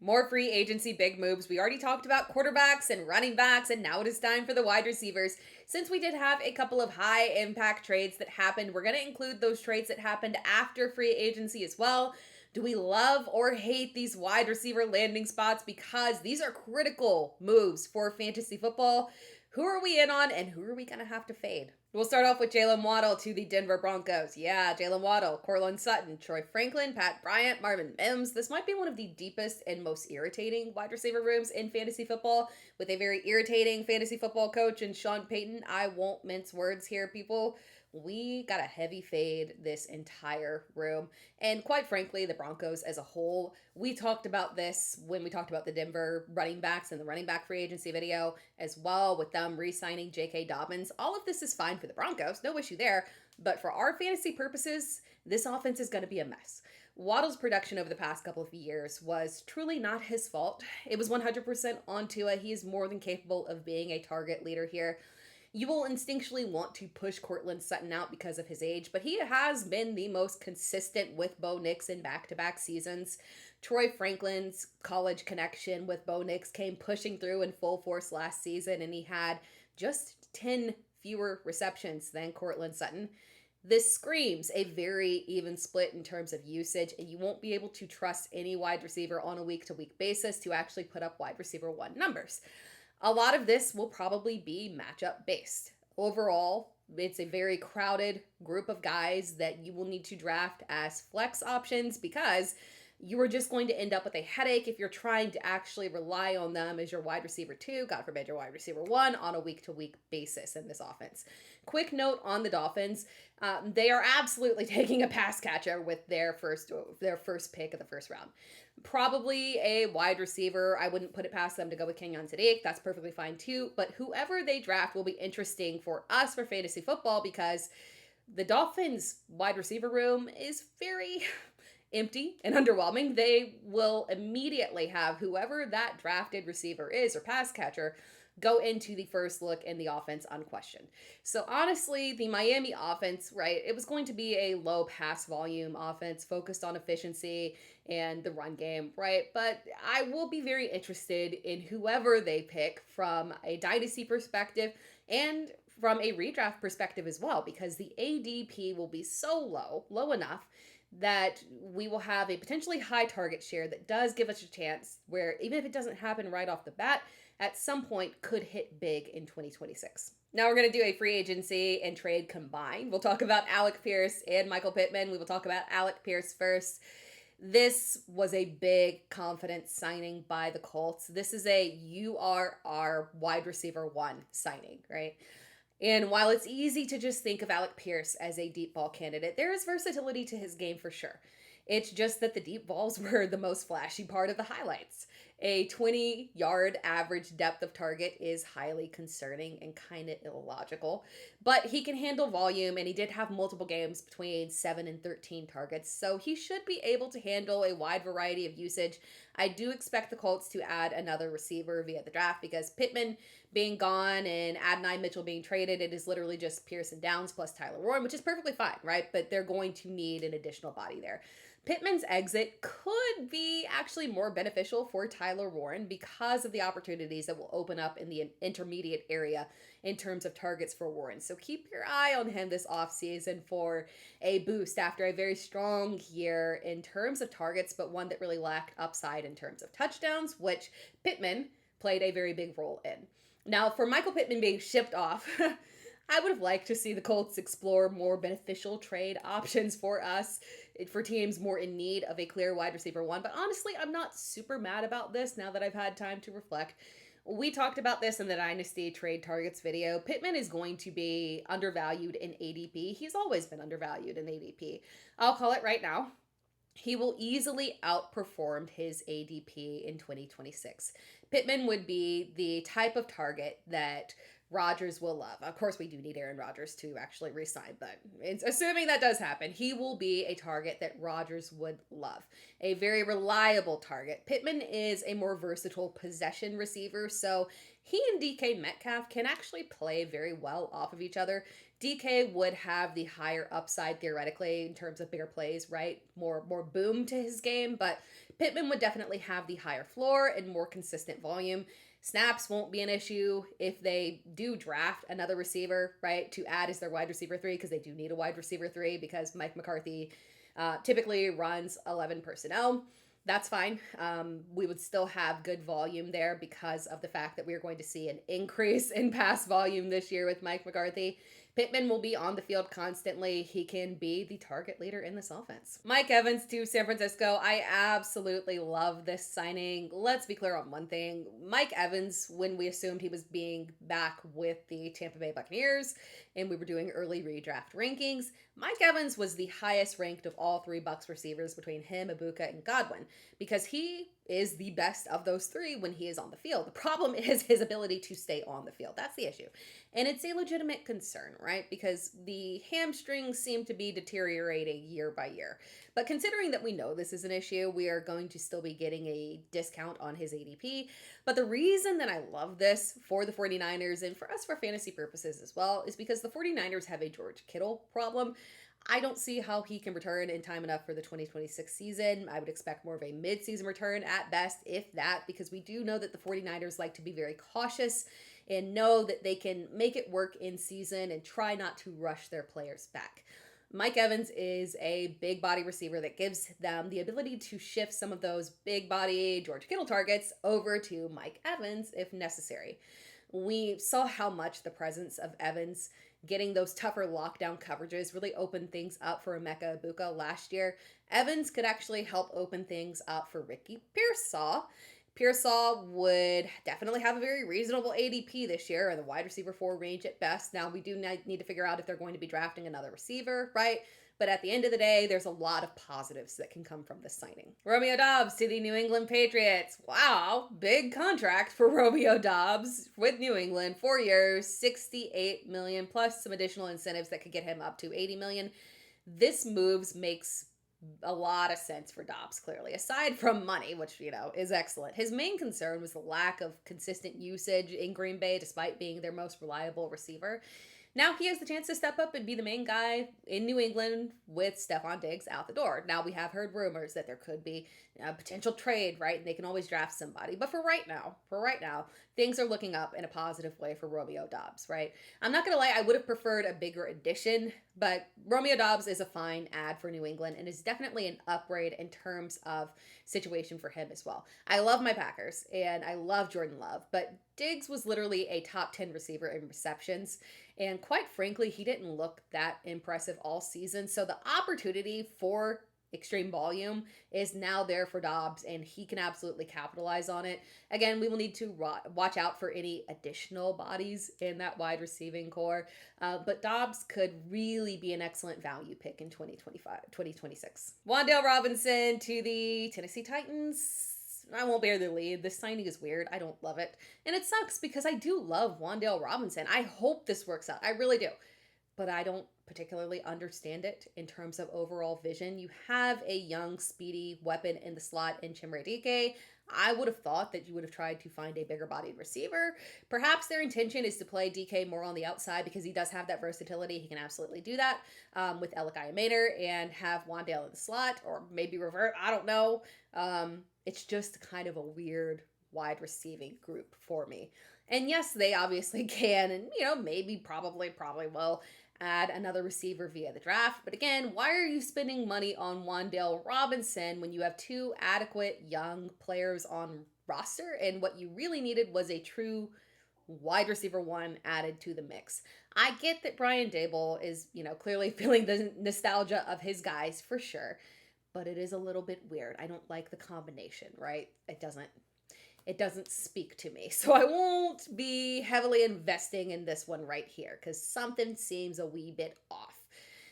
More free agency big moves. We already talked about quarterbacks and running backs, and now it is time for the wide receivers. Since we did have a couple of high impact trades that happened, we're going to include those trades that happened after free agency as well. Do we love or hate these wide receiver landing spots? Because these are critical moves for fantasy football. Who are we in on, and who are we going to have to fade? We'll start off with Jaylen Waddle to the Denver Broncos. Yeah, Jaylen Waddle, Courtland Sutton, Troy Franklin, Pat Bryant, Marvin Mims. This might be one of the deepest and most irritating wide receiver rooms in fantasy football, with a very irritating fantasy football coach and Sean Payton. I won't mince words here, people. We got a heavy fade this entire room. And quite frankly, the Broncos as a whole, we talked about this when we talked about the Denver running backs and the running back free agency video as well, with them re-signing J.K. Dobbins. All of this is fine for the Broncos, no issue there. But for our fantasy purposes, this offense is going to be a mess. Waddle's production over the past couple of years was truly not his fault. It was 100% on Tua. He is more than capable of being a target leader here. You will instinctually want to push Courtland Sutton out because of his age, but he has been the most consistent with Bo Nix in back-to-back seasons. Troy Franklin's college connection with Bo Nix came pushing through in full force last season, and he had just 10 fewer receptions than Courtland Sutton. This screams a very even split in terms of usage, and you won't be able to trust any wide receiver on a week-to-week basis to actually put up wide receiver one numbers. A lot of this will probably be matchup based. Overall, it's a very crowded group of guys that you will need to draft as flex options, because you are just going to end up with a headache if you're trying to actually rely on them as your wide receiver 2, God forbid your wide receiver 1, on a week-to-week basis in this offense. Quick note on the Dolphins. They are absolutely taking a pass catcher with their first pick of the first round. Probably a wide receiver. I wouldn't put it past them to go with Kenyon Sadiq. That's perfectly fine too. But whoever they draft will be interesting for us for fantasy football, because the Dolphins wide receiver room is very empty and underwhelming. They will immediately have whoever that drafted receiver is or pass catcher go into the first look in the offense unquestioned. So honestly, the Miami offense, right, it was going to be a low pass volume offense focused on efficiency and the run game, right? But I will be very interested in whoever they pick from a dynasty perspective and from a redraft perspective as well, because the ADP will be so low enough that we will have a potentially high target share that does give us a chance where, even if it doesn't happen right off the bat, at some point could hit big in 2026. Now we're going to do a free agency and trade combined. We'll talk about Alec Pierce and Michael Pittman. We will talk about Alec Pierce first. This was a big confidence signing by the Colts. This is a you are our wide receiver 1 signing, right? And while it's easy to just think of Alec Pierce as a deep ball candidate, there is versatility to his game for sure. It's just that the deep balls were the most flashy part of the highlights. A 20-yard average depth of target is highly concerning and kind of illogical, but he can handle volume, and he did have multiple games between 7 and 13 targets, so he should be able to handle a wide variety of usage. I do expect the Colts to add another receiver via the draft, because Pittman being gone and Adonai Mitchell being traded, it is literally just Pearson Downs plus Tyler Warren, which is perfectly fine, right? But they're going to need an additional body there. Pittman's exit could be actually more beneficial for Tyler Warren because of the opportunities that will open up in the intermediate area in terms of targets for Warren. So keep your eye on him this offseason for a boost after a very strong year in terms of targets, but one that really lacked upside in terms of touchdowns, which Pittman played a very big role in. Now, for Michael Pittman being shipped off, I would have liked to see the Colts explore more beneficial trade options for us, for teams more in need of a clear wide receiver 1. But honestly, I'm not super mad about this now that I've had time to reflect. We talked about this in the Dynasty Trade Targets video. Pittman is going to be undervalued in ADP. He's always been undervalued in ADP. I'll call it right now. He will easily outperform his ADP in 2026. Pittman would be the type of target that Rodgers will love. Of course, we do need Aaron Rodgers to actually re-sign, but it's assuming that does happen. He will be a target that Rodgers would love. A very reliable target. Pittman is a more versatile possession receiver, so he and DK Metcalf can actually play very well off of each other. DK would have the higher upside theoretically in terms of bigger plays, right? More boom to his game, but Pittman would definitely have the higher floor and more consistent volume. Snaps won't be an issue if they do draft another receiver, right, to add as their wide receiver 3, because they do need a wide receiver 3 because Mike McCarthy typically runs 11 personnel. That's fine. We would still have good volume there because of the fact that we're going to see an increase in pass volume this year with Mike McCarthy. Pittman will be on the field constantly. He can be the target leader in this offense. Mike Evans to San Francisco. I absolutely love this signing. Let's be clear on one thing. Mike Evans, when we assumed he was being back with the Tampa Bay Buccaneers and we were doing early redraft rankings, Mike Evans was the highest ranked of all 3 Bucs receivers between him, Ibuka, and Godwin because he is the best of those 3 when he is on the field. The problem is his ability to stay on the field. That's the issue. And it's a legitimate concern, right? Because the hamstrings seem to be deteriorating year by year. But considering that we know this is an issue, we are going to still be getting a discount on his ADP. But the reason that I love this for the 49ers and for us for fantasy purposes as well is because the 49ers have a George Kittle problem. I don't see how he can return in time enough for the 2026 season. I would expect more of a mid-season return at best, if that, because we do know that the 49ers like to be very cautious and know that they can make it work in season and try not to rush their players back. Mike Evans is a big body receiver that gives them the ability to shift some of those big body George Kittle targets over to Mike Evans if necessary. We saw how much the presence of Evans getting those tougher lockdown coverages really opened things up for Emeka Egbuka last year. Evans could actually help open things up for Ricky Pearsall. Pearsall would definitely have a very reasonable ADP this year in the wide receiver 4 range at best. Now, we do need to figure out if they're going to be drafting another receiver, right? But at the end of the day, there's a lot of positives that can come from this signing. Romeo Doubs to the New England Patriots. Wow, big contract for Romeo Doubs with New England. 4 years, $68 million, plus some additional incentives that could get him up to $80 million. This moves makes a lot of sense for Doubs, clearly. Aside from money, which, is excellent. His main concern was the lack of consistent usage in Green Bay, despite being their most reliable receiver. Now he has the chance to step up and be the main guy in New England with Stephon Diggs out the door. Now we have heard rumors that there could be a potential trade, right? And they can always draft somebody. But for right now, things are looking up in a positive way for Romeo Doubs, right? I'm not going to lie, I would have preferred a bigger addition, but Romeo Doubs is a fine add for New England and is definitely an upgrade in terms of situation for him as well. I love my Packers and I love Jordan Love, but Diggs was literally a top 10 receiver in receptions. And quite frankly, he didn't look that impressive all season. So the opportunity for extreme volume is now there for Doubs, and he can absolutely capitalize on it. Again, we will need to watch out for any additional bodies in that wide receiving core. But Doubs could really be an excellent value pick in 2026. Wan'Dale Robinson to the Tennessee Titans. I won't bear the lead. This signing is weird. I don't love it. And it sucks because I do love Wan'Dale Robinson. I hope this works out. I really do. But I don't particularly understand it in terms of overall vision. You have a young, speedy weapon in the slot in Chimere Dike. I would have thought that you would have tried to find a bigger-bodied receiver. Perhaps their intention is to play DK more on the outside because he does have that versatility. He can absolutely do that with Alec and have Wan'Dale in the slot, or maybe revert. I don't know. It's just kind of a weird wide receiving group for me. And yes, they obviously can, and maybe probably will add another receiver via the draft. But again, why are you spending money on Wan'Dale Robinson when you have 2 adequate young players on roster? And what you really needed was a true wide receiver 1 added to the mix. I get that Brian Daboll is, clearly feeling the nostalgia of his guys for sure. But it is a little bit weird. I don't like the combination, right? It doesn't speak to me. So I won't be heavily investing in this one right here because something seems a wee bit off.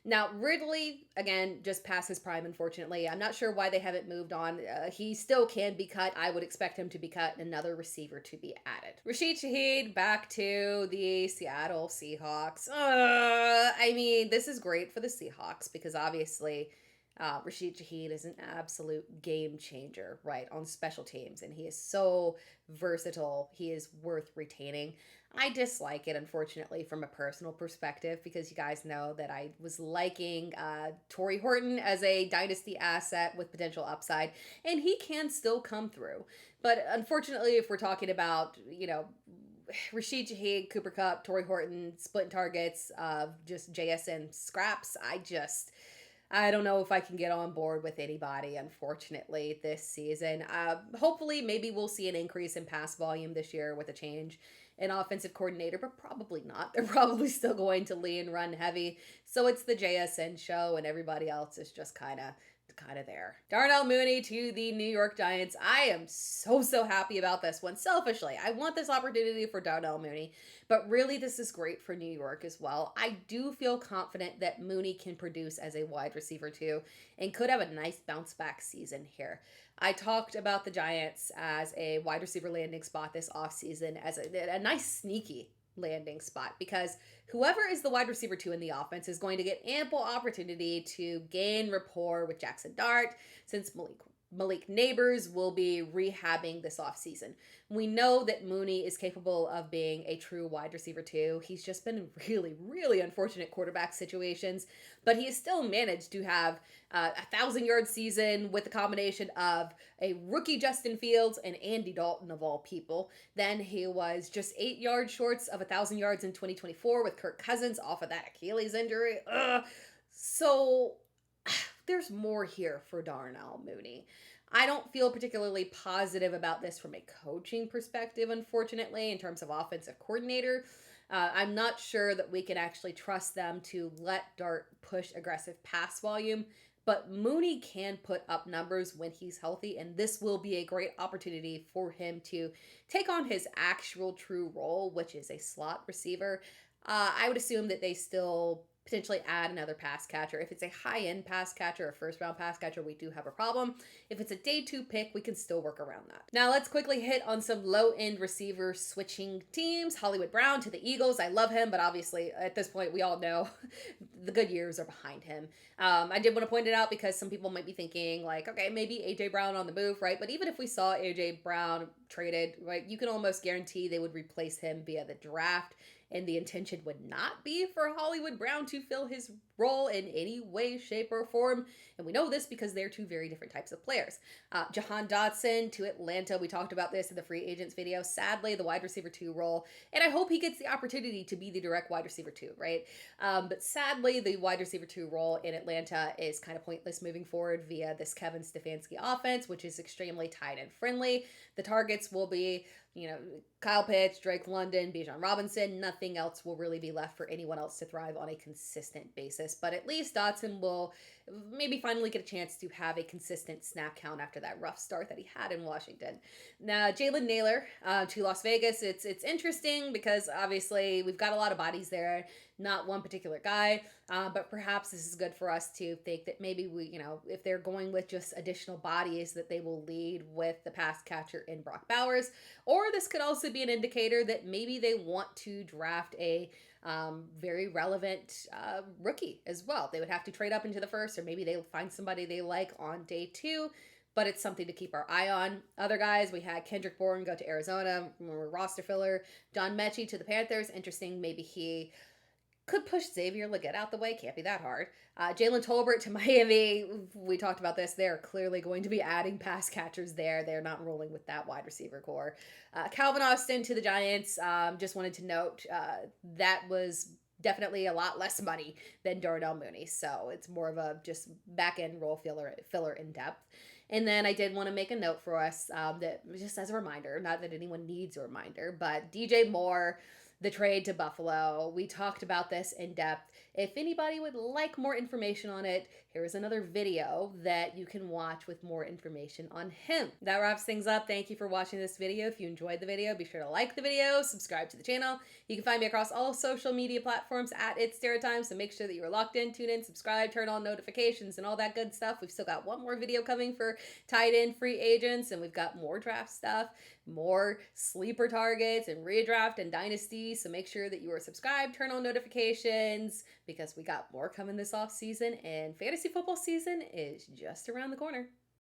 Now, Ridley, again, just past his prime, unfortunately. I'm not sure why they haven't moved on. He still can be cut. I would expect him to be cut and another receiver to be added. Rashid Shaheed back to the Seattle Seahawks. This is great for the Seahawks because obviously Rashid Shaheed is an absolute game changer, right, on special teams, and he is so versatile. He is worth retaining. I dislike it, unfortunately, from a personal perspective, because you guys know that I was liking Torrey Horton as a dynasty asset with potential upside, and he can still come through. But unfortunately, if we're talking about, Rashid Shaheed, Cooper Kupp, Torrey Horton, splitting targets, just JSN scraps, I don't know if I can get on board with anybody, unfortunately, this season. Hopefully, maybe we'll see an increase in pass volume this year with a change in offensive coordinator, but probably not. They're probably still going to lean run heavy. So it's the JSN show, and everybody else is just kind of there. Darnell Mooney to the New York Giants. I am so happy about this one. Selfishly, I want this opportunity for Darnell Mooney, but really this is great for New York as well. I do feel confident that Mooney can produce as a wide receiver too, and could have a nice bounce back season here. I talked about the Giants as a wide receiver landing spot this offseason as a nice sneaky landing spot, because whoever is the wide receiver 2 in the offense is going to get ample opportunity to gain rapport with Jaxson Dart, since Malik Neighbors will be rehabbing this offseason. We know that Mooney is capable of being a true wide receiver too. He's just been in really unfortunate quarterback situations, but he has still managed to have a 1,000-yard season with a combination of a rookie Justin Fields and Andy Dalton of all people. Then he was just 8 yards short of 1,000 yards in 2024 with Kirk Cousins off of that Achilles injury. So there's more here for Darnell Mooney. I don't feel particularly positive about this from a coaching perspective, unfortunately, in terms of offensive coordinator. I'm not sure that we can actually trust them to let Dart push aggressive pass volume, but Mooney can put up numbers when he's healthy, and this will be a great opportunity for him to take on his actual true role, which is a slot receiver. I would assume that they still potentially add another pass catcher. If it's a high-end pass catcher, a first-round pass catcher, we do have a problem. If it's a day 2 pick, we can still work around that. Now let's quickly hit on some low-end receiver switching teams. Hollywood Brown to the Eagles. I love him, but obviously at this point we all know the good years are behind him. I did want to point it out because some people might be thinking like, okay, maybe A.J. Brown on the move, right? But even if we saw A.J. Brown traded, right, you can almost guarantee they would replace him via the draft. And the intention would not be for Hollywood Brown to fill his role in any way, shape, or form. And we know this because they're two very different types of players. Jahan Dotson to Atlanta. We talked about this in the free agents video. Sadly, the wide receiver 2 role. And I hope he gets the opportunity to be the direct wide receiver 2, right? But sadly, the wide receiver 2 role in Atlanta is kind of pointless moving forward via this Kevin Stefanski offense, which is extremely tight end friendly. The targets will be, Kyle Pitts, Drake London, Bijan Robinson. Nothing else will really be left for anyone else to thrive on a consistent basis. But at least Dotson will maybe finally get a chance to have a consistent snap count after that rough start that he had in Washington. Now, Jalen Nailor to Las Vegas. It's interesting because obviously we've got a lot of bodies there, not one particular guy. But perhaps this is good for us to think that maybe we, if they're going with just additional bodies, that they will lead with the pass catcher in Brock Bowers. Or this could also be an indicator that maybe they want to draft a very relevant rookie as well. They would have to trade up into the first, or maybe they'll find somebody they like on day 2. But it's something to keep our eye on. Other guys, we had Kendrick Bourne go to Arizona, roster filler. John Mechie to the Panthers. Interesting, maybe he could push Xavier Legette out the way. Can't be that hard. Jalen Tolbert to Miami. We talked about this. They're clearly going to be adding pass catchers there. They're not rolling with that wide receiver core. Calvin Austin to the Giants. Just wanted to note that was definitely a lot less money than Darnell Mooney. So it's more of a just back-end role filler in depth. And then I did want to make a note for us that just as a reminder, not that anyone needs a reminder, but DJ Moore, the trade to Buffalo. We talked about this in depth. If anybody would like more information on it, here's another video that you can watch with more information on him. That wraps things up. Thank you for watching this video. If you enjoyed the video, be sure to like the video, subscribe to the channel. You can find me across all social media platforms at It's Tera Time, so make sure that you are locked in, tune in, subscribe, turn on notifications, and all that good stuff. We've still got one more video coming for tight end free agents, and we've got more draft stuff. more sleeper targets and redraft and dynasty. So make sure that you are subscribed, turn on notifications, because we got more coming this off season, and fantasy football season is just around the corner.